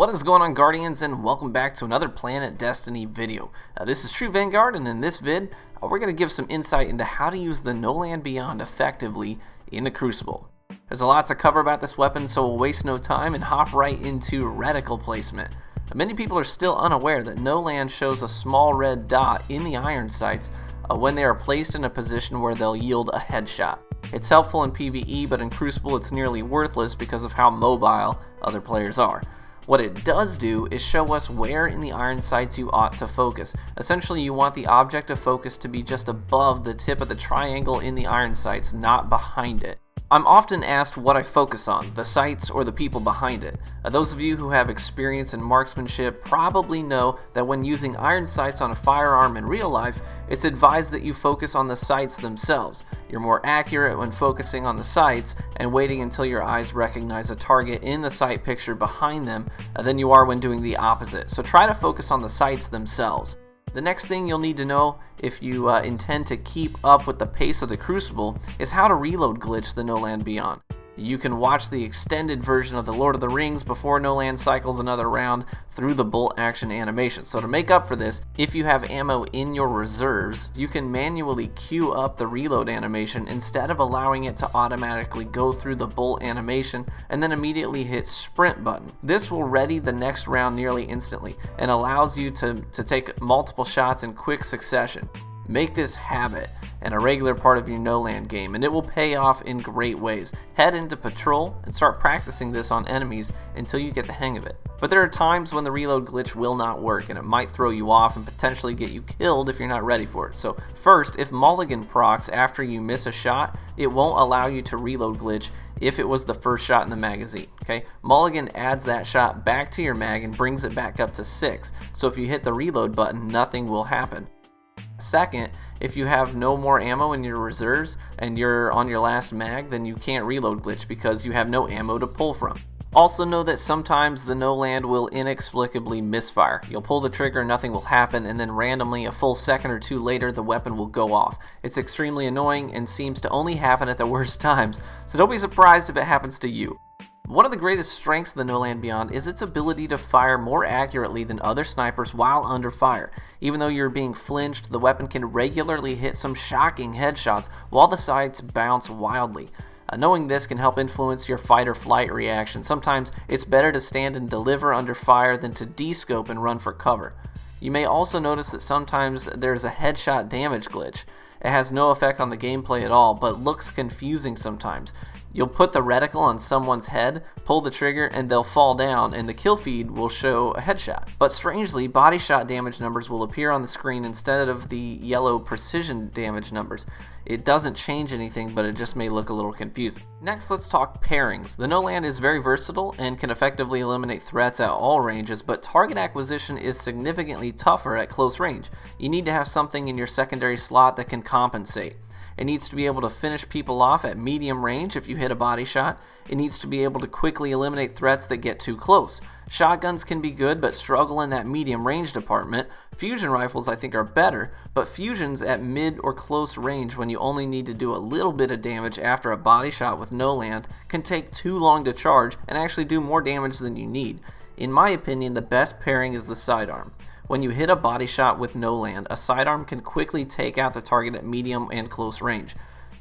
What is going on, Guardians, and welcome back to another Planet Destiny video. This is True Vanguard, and in this vid, we're going to give some insight into how to use the No Land Beyond effectively in the Crucible. There's a lot to cover about this weapon, so we'll waste no time and hop right into reticle placement. Many people are still unaware that No Land shows a small red dot in the iron sights when they are placed in a position where they'll yield a headshot. It's helpful in PvE, but in Crucible it's nearly worthless because of how mobile other players are. What it does do is show us where in the iron sights you ought to focus. Essentially, you want the object of focus to be just above the tip of the triangle in the iron sights, not behind it. I'm often asked what I focus on, the sights or the people behind it. Those of you who have experience in marksmanship probably know that when using iron sights on a firearm in real life, it's advised that you focus on the sights themselves. You're more accurate when focusing on the sights and waiting until your eyes recognize a target in the sight picture behind them than you are when doing the opposite. So try to focus on the sights themselves. The next thing you'll need to know if you intend to keep up with the pace of the Crucible is how to reload glitch the No Land Beyond. You can watch the extended version of the Lord of the Rings before No Land cycles another round through the bolt action animation. So to make up for this, if you have ammo in your reserves, you can manually queue up the reload animation instead of allowing it to automatically go through the bolt animation and then immediately hit sprint button. This will ready the next round nearly instantly and allows you to take multiple shots in quick succession. Make this habit and a regular part of your No Land game, and it will pay off in great ways. Head into patrol and start practicing this on enemies until you get the hang of it. But there are times when the reload glitch will not work, and it might throw you off and potentially get you killed if you're not ready for it. So first, if Mulligan procs after you miss a shot, it won't allow you to reload glitch if it was the first shot in the magazine. Okay, Mulligan adds that shot back to your mag and brings it back up to 6. So if you hit the reload button, nothing will happen. Second, if you have no more ammo in your reserves and you're on your last mag, then you can't reload glitch because you have no ammo to pull from. Also know that sometimes the No Land will inexplicably misfire. You'll pull the trigger, nothing will happen, and then randomly a full second or two later the weapon will go off. It's extremely annoying and seems to only happen at the worst times, so don't be surprised if it happens to you. One of the greatest strengths of the No Land Beyond is its ability to fire more accurately than other snipers while under fire. Even though you're being flinched, the weapon can regularly hit some shocking headshots while the sights bounce wildly. Knowing this can help influence your fight or flight reaction. Sometimes it's better to stand and deliver under fire than to descope and run for cover. You may also notice that sometimes there's a headshot damage glitch. It has no effect on the gameplay at all, but looks confusing sometimes. You'll put the reticle on someone's head, pull the trigger, and they'll fall down, and the kill feed will show a headshot. But strangely, body shot damage numbers will appear on the screen instead of the yellow precision damage numbers. It doesn't change anything, but it just may look a little confusing. Next, let's talk pairings. The No Land is very versatile and can effectively eliminate threats at all ranges, but target acquisition is significantly tougher at close range. You need to have something in your secondary slot that can compensate. It needs to be able to finish people off at medium range if you hit a body shot. It needs to be able to quickly eliminate threats that get too close. Shotguns can be good but struggle in that medium range department. Fusion rifles I think are better, but fusions at mid or close range when you only need to do a little bit of damage after a body shot with No Land can take too long to charge and actually do more damage than you need. In my opinion, the best pairing is the sidearm. When you hit a body shot with No Land, a sidearm can quickly take out the target at medium and close range.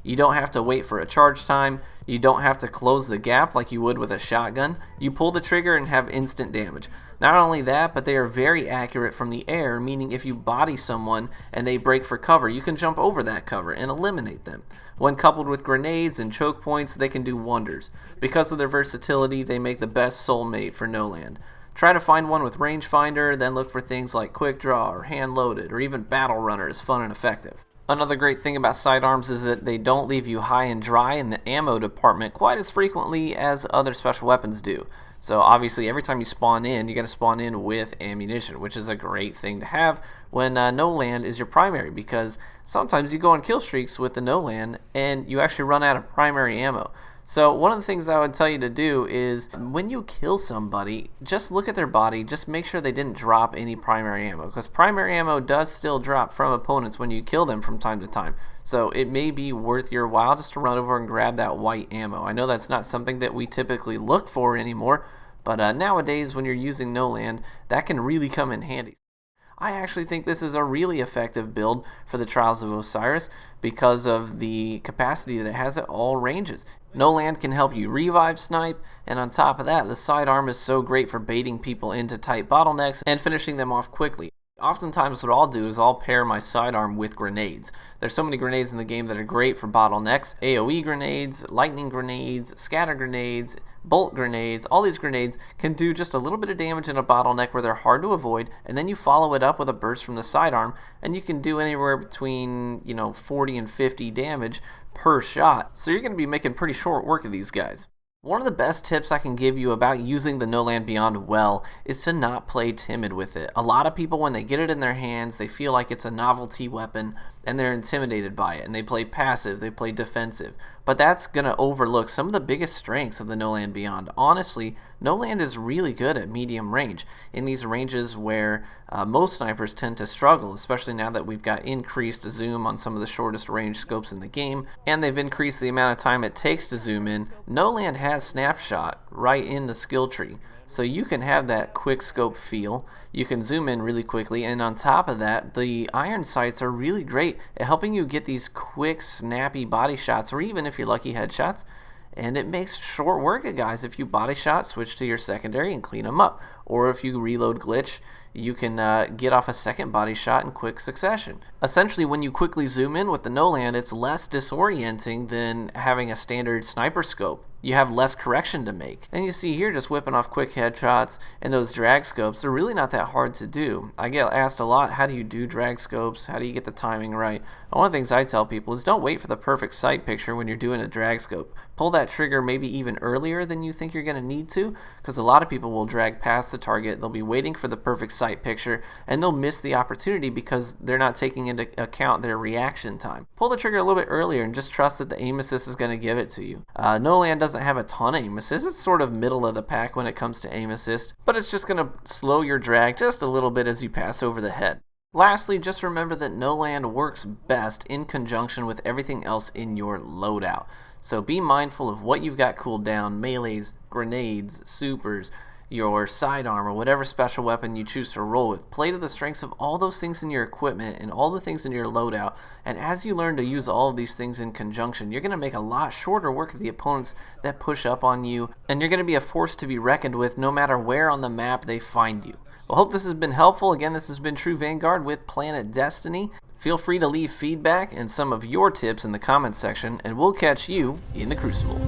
You don't have to wait for a charge time, you don't have to close the gap like you would with a shotgun. You pull the trigger and have instant damage. Not only that, but they are very accurate from the air, meaning if you body someone and they break for cover, you can jump over that cover and eliminate them. When coupled with grenades and choke points, they can do wonders. Because of their versatility, they make the best soulmate for No Land. Try to find one with rangefinder, then look for things like quick draw or hand loaded or even battle runner is fun and effective. Another great thing about sidearms is that they don't leave you high and dry in the ammo department quite as frequently as other special weapons do. So obviously every time you spawn in, you got to spawn in with ammunition, which is a great thing to have when No Land is your primary, because sometimes you go on kill streaks with the No Land and you actually run out of primary ammo. So one of the things I would tell you to do is when you kill somebody, just look at their body, just make sure they didn't drop any primary ammo, because primary ammo does still drop from opponents when you kill them from time to time. So it may be worth your while just to run over and grab that white ammo. I know that's not something that we typically look for anymore, But nowadays, when you're using no land, that can really come in handy. I actually think this is a really effective build for the Trials of Osiris because of the capacity that it has at all ranges. No land can help you revive snipe, and on top of that, the sidearm is so great for baiting people into tight bottlenecks and finishing them off quickly. Oftentimes what I'll do is I'll pair my sidearm with grenades. There's so many grenades in the game that are great for bottlenecks. AoE grenades, lightning grenades, scatter grenades, bolt grenades. All these grenades can do just a little bit of damage in a bottleneck where they're hard to avoid, and then you follow it up with a burst from the sidearm, and you can do anywhere between 40 and 50 damage per shot. So you're going to be making pretty short work of these guys. One of the best tips I can give you about using the No Land Beyond well is to not play timid with it. A lot of people, when they get it in their hands, they feel like it's a novelty weapon and they're intimidated by it, and they play passive, they play defensive. But that's going to overlook some of the biggest strengths of the No Land Beyond. Honestly, No Land is really good at medium range, in these ranges where most snipers tend to struggle, especially now that we've got increased zoom on some of the shortest range scopes in the game, and they've increased the amount of time it takes to zoom in. No Land has snapshot right in the skill tree. So you can have that quick scope feel, you can zoom in really quickly, and on top of that, the iron sights are really great at helping you get these quick, snappy body shots, or even if you're lucky, headshots. And it makes short work of guys. If you body shot, switch to your secondary and clean them up. Or if you reload glitch, you can get off a second body shot in quick succession. Essentially, when you quickly zoom in with the No Land, it's less disorienting than having a standard sniper scope. You have less correction to make. And you see here just whipping off quick headshots, and those drag scopes, they're really not that hard to do. I get asked a lot, how do you do drag scopes? How do you get the timing right? One of the things I tell people is don't wait for the perfect sight picture when you're doing a drag scope. Pull that trigger maybe even earlier than you think you're going to need to, because a lot of people will drag past the target. They'll be waiting for the perfect sight picture, and they'll miss the opportunity because they're not taking into account their reaction time. Pull the trigger a little bit earlier and just trust that the aim assist is going to give it to you. No Land doesn't have a ton of aim assist. It's sort of middle of the pack when it comes to aim assist, but it's just going to slow your drag just a little bit as you pass over the head. Lastly, just remember that No Land works best in conjunction with everything else in your loadout. So be mindful of what you've got cooled down: melees, grenades, supers, your sidearm, or whatever special weapon you choose to roll with. Play to the strengths of all those things in your equipment and all the things in your loadout, and as you learn to use all of these things in conjunction, you're going to make a lot shorter work of the opponents that push up on you, and you're going to be a force to be reckoned with no matter where on the map they find you. Well, hope this has been helpful. Again, this has been True Vanguard with Planet Destiny. Feel free to leave feedback and some of your tips in the comments section, and we'll catch you in the Crucible.